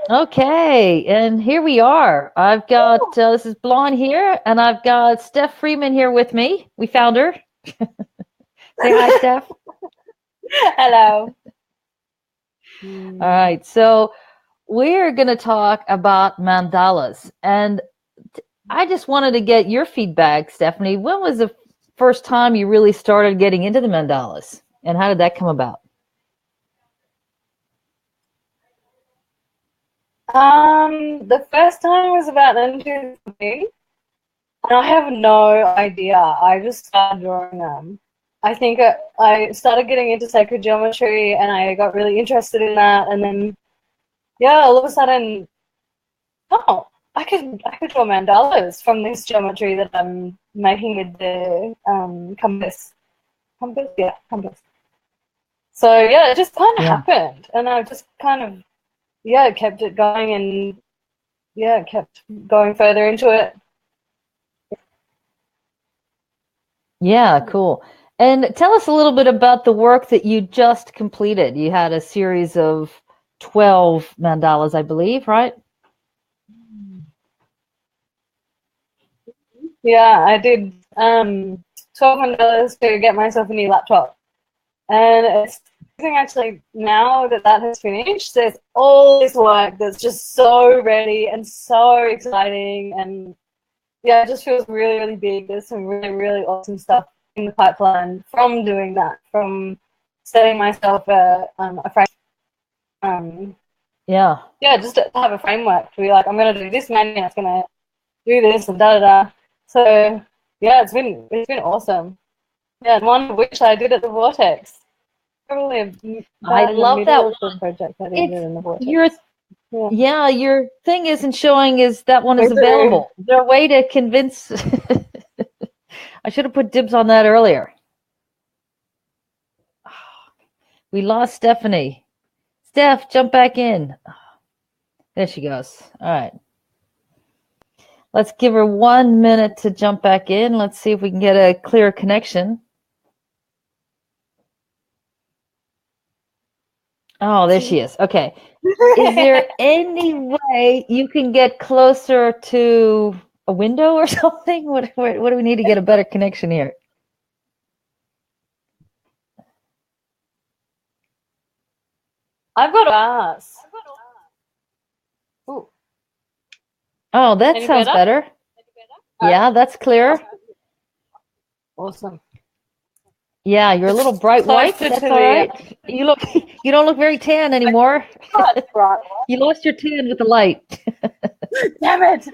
Okay, and here we are. I've got this is Blonde here, and I've got Steph Freeman here with me. We found her. Say hi, Steph. Hello. All right, so we're going to talk about mandalas, and I just wanted to get your feedback, Stephanie. When was the first time you really started getting into the mandalas, and how did that come about? The first time was about 2017, and I have no idea. I just started drawing them. I think I started getting into sacred geometry, and I got really interested in that. And then, yeah, all of a sudden, oh, I could draw mandalas from this geometry that I'm making with the compass. Compass, yeah, compass. So yeah, it just kind of Yeah. happened, and I just kind of kept it going and kept going further into it. Yeah, cool. And tell us a little bit about the work that you just completed. You had a series of 12 mandalas, I believe, right? Yeah, I did 12 to get myself a new laptop. And it's actually now that that has finished, there's all this work that's just so ready and so exciting. And yeah, it just feels really, really big. There's some really, really awesome stuff in the pipeline from doing that, from setting myself a frame. Yeah. Yeah, just to have a framework to be like, I'm going to do this many, and it's going to do this and da da da. So yeah, it's been awesome. Yeah, and one of which I did at the Vortex. Probably I about in the love that middle of one. the project I did it It's in the your Vortex. Yeah. yeah, your thing isn't showing is that one is We do. available. Is there a way to convince I should have put dibs on that earlier. We lost Stephanie. Steph, jump back in. There she goes. All right. Let's give her 1 minute to jump back in. Let's see if we can get a clear connection. Oh, there she is. Okay. Is there any way you can get closer to a window or something? What do we need to get a better connection here? I've got ass. Ooh. Oh, that Any sounds better? better. Yeah, that's clear. Awesome. Yeah, you're a little bright white, but Closer to that's all the right. You don't look very tan anymore. right. You lost your tan with the light. Damn it.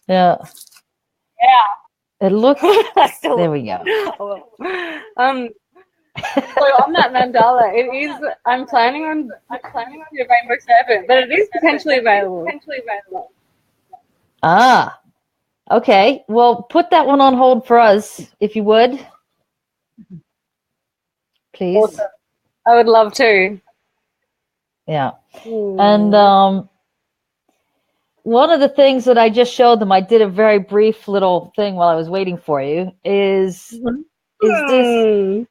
Yeah. Yeah. It looks I still there we go. oh, well. So on that mandala, it is I'm planning on the Rainbow Serpent, but it is potentially available. Ah, okay. Well, put that one on hold for us, if you would, please. Awesome. I would love to. Yeah. And one of the things that I just showed them, I did a very brief little thing while I was waiting for you, is this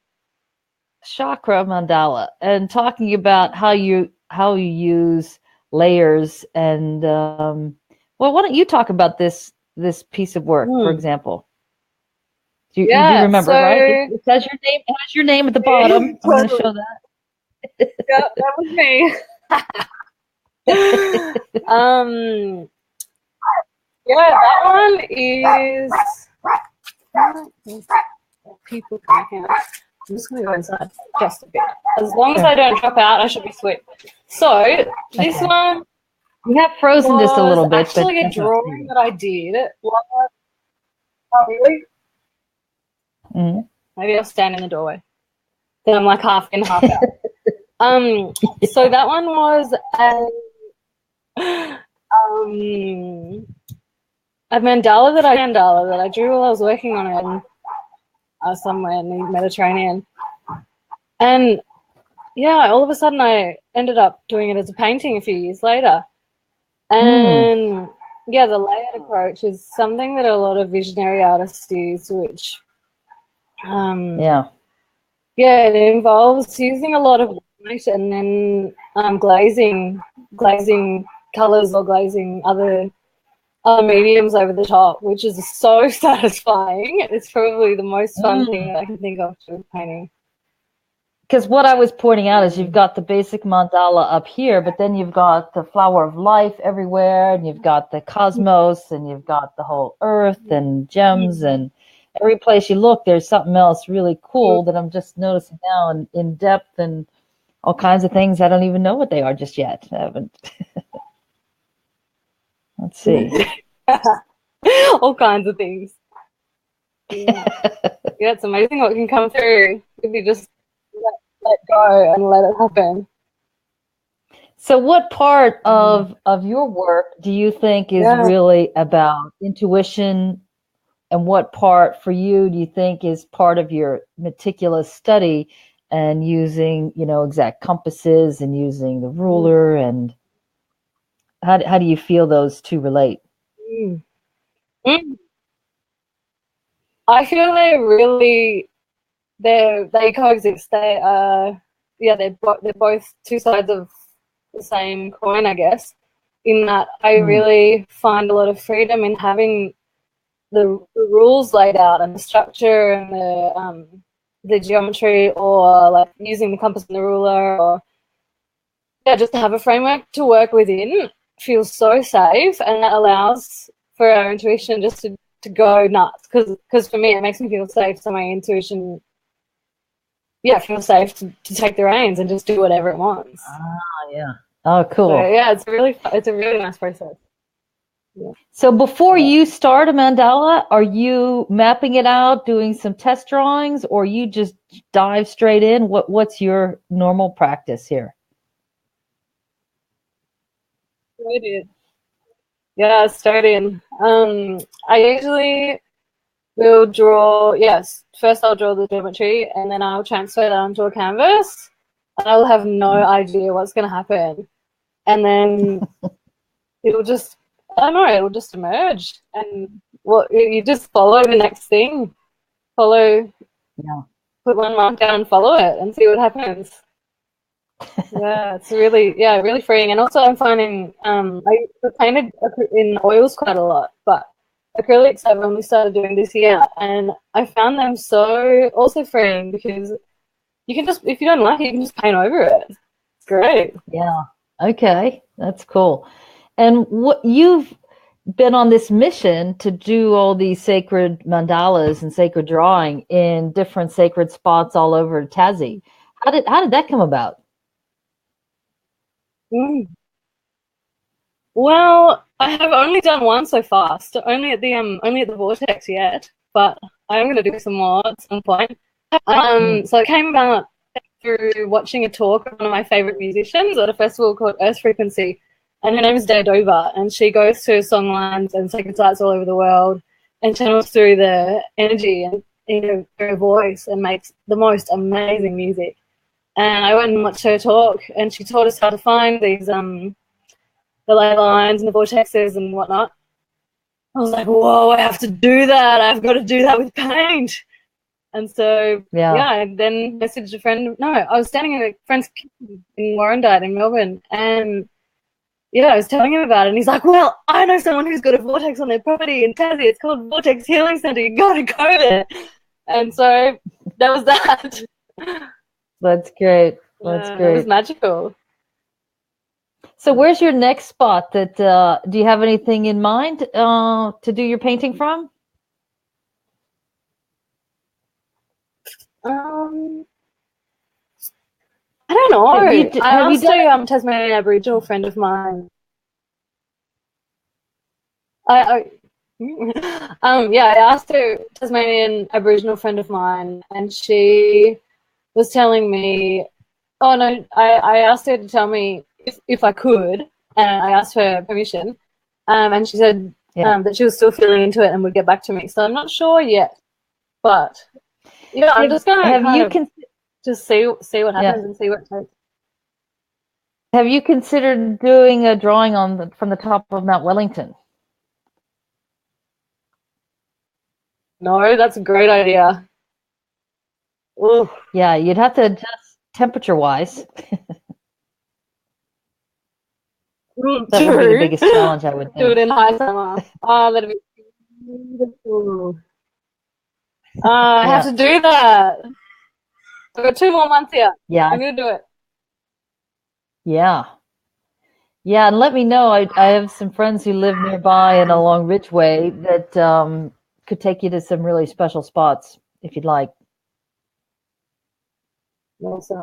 chakra mandala and talking about how you use layers and well, why don't you talk about this piece of work, for example? You do Yeah, remember, so right? It says your name. It has your name at the bottom. I'm going to show yeah, that was me. Yeah, that one is people come here. I'm just gonna go inside just a bit. As long as I don't drop out, I should be sweet. So this one we have frozen just a little bit, actually but a drawing that I did. Oh, really? Maybe I'll stand in the doorway. Then I'm like half in, half out. So that one was a mandala that I drew while I was working on it somewhere in the Mediterranean. And yeah, all of a sudden I ended up doing it as a painting a few years later. And yeah, the layered approach is something that a lot of visionary artists use, which it involves using a lot of white and then glazing colors or glazing other mediums over the top, which is so satisfying. It's probably the most fun thing that I can think of to painting. Because what I was pointing out is you've got the basic mandala up here, but then you've got the flower of life everywhere, and you've got the cosmos, and you've got the whole earth and gems, and every place you look, there's something else really cool that I'm just noticing now in depth and all kinds of things. I don't even know what they are just yet. I haven't. Let's see. All kinds of things. Yeah. Yeah, it's amazing what can come through if you just let go and let it happen. So what part of your work do you think is really about intuition, and what part for you do you think is part of your meticulous study and using, exact compasses and using the ruler, and how do you feel those two relate? I feel they coexist. They're both two sides of the same coin, I guess. In that, I really find a lot of freedom in having the rules laid out and the structure and the geometry, or like using the compass and the ruler, or just to have a framework to work within feels so safe, and that allows for our intuition just to go nuts, because for me it makes me feel safe, so my intuition feels safe to take the reins and just do whatever it wants. Oh, cool. So, it's a really nice process. So before you start a mandala, are you mapping it out, doing some test drawings, or you just dive straight in? What's your normal practice here? Straight in. I usually will draw, first I'll draw the geometry, and then I'll transfer that onto a canvas, and I'll have no idea what's going to happen. And then it'll just emerge, and you just follow the next thing. Put one mark down and follow it and see what happens. It's really freeing. And also I'm finding I painted in oils quite a lot, but acrylics I've only started doing this year, and I found them so also freeing, because you can just, if you don't like it, you can just paint over it. It's great. Yeah. Okay. That's cool. And what you've been on this mission to do all these sacred mandalas and sacred drawing in different sacred spots all over Tassie. How did that come about? Well, I have only done one so far, so only at the vortex yet, but I'm going to do some more at some point. So it came about through watching a talk of one of my favorite musicians at a festival called Earth Frequency, and her name is Dover, and she goes to songlines and sacred sites all over the world and channels through the energy and her voice and makes the most amazing music. And I went and watched her talk, and she taught us how to find these the ley lines and the vortexes and whatnot. I was like, whoa, I have to do that. I've got to do that with paint. And so, I then messaged a friend. No, I was standing in a friend's kitchen in Warrandyte in Melbourne, and I was telling him about it, and he's like, well, I know someone who's got a vortex on their property in Tassie. It's called Vortex Healing Centre. You got to go there. And so that was that. That's great. That's great. It was magical. So where's your next spot that, do you have anything in mind to do your painting from? I don't know. I asked a Tasmanian Aboriginal friend of mine. I asked a Tasmanian Aboriginal friend of mine, and she was telling me, oh no, I asked her to tell me if I could, and I asked her permission, and she said that she was still feeling into it and would get back to me. So I'm not sure yet, but I'm just gonna just see what happens and see what it takes. Have you considered doing a drawing from the top of Mount Wellington? No, that's a great idea. Ooh. Yeah, you'd have to temperature-wise. That would be the True. biggest challenge, I would Do it think. in high summer. Oh, that'd be beautiful. I have Yeah. to do that. I've got 2 more months here. Yeah. I'm gonna do it. Yeah. Yeah, and let me know. I have some friends who live nearby and along Ridgeway that could take you to some really special spots if you'd like. Awesome.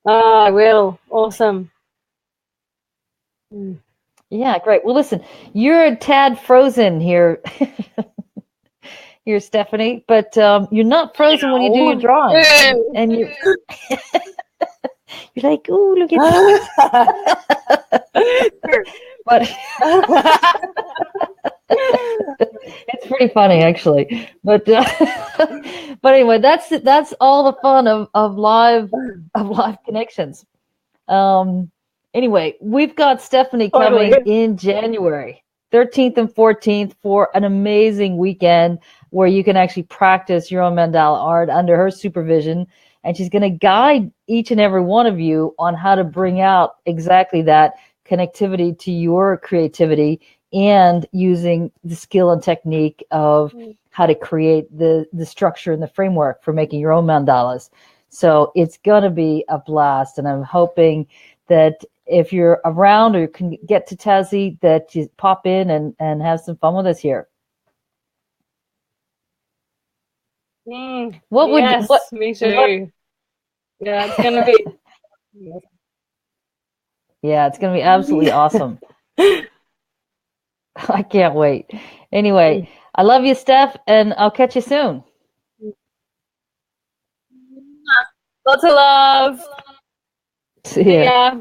Oh, I will. Awesome. Yeah, great. Well, listen, you're a tad frozen here, here, Stephanie, but you're not frozen when you do your drawing, and you're like, oh, look at but it's pretty funny actually. But but anyway, that's all the fun of live connections. Anyway, we've got Stephanie coming in January 13th and 14th for an amazing weekend where you can actually practice your own mandala art under her supervision. And she's going to guide each and every one of you on how to bring out exactly that connectivity to your creativity and using the skill and technique of how to create the structure and the framework for making your own mandalas. So it's going to be a blast. And I'm hoping that if you're around or can get to Tassie, that you pop in and have some fun with us here. What would yes, me too. Yeah, it's gonna be. Yeah, it's gonna be absolutely awesome. I can't wait. Anyway, I love you, Steph, and I'll catch you soon. Lots of love. See ya.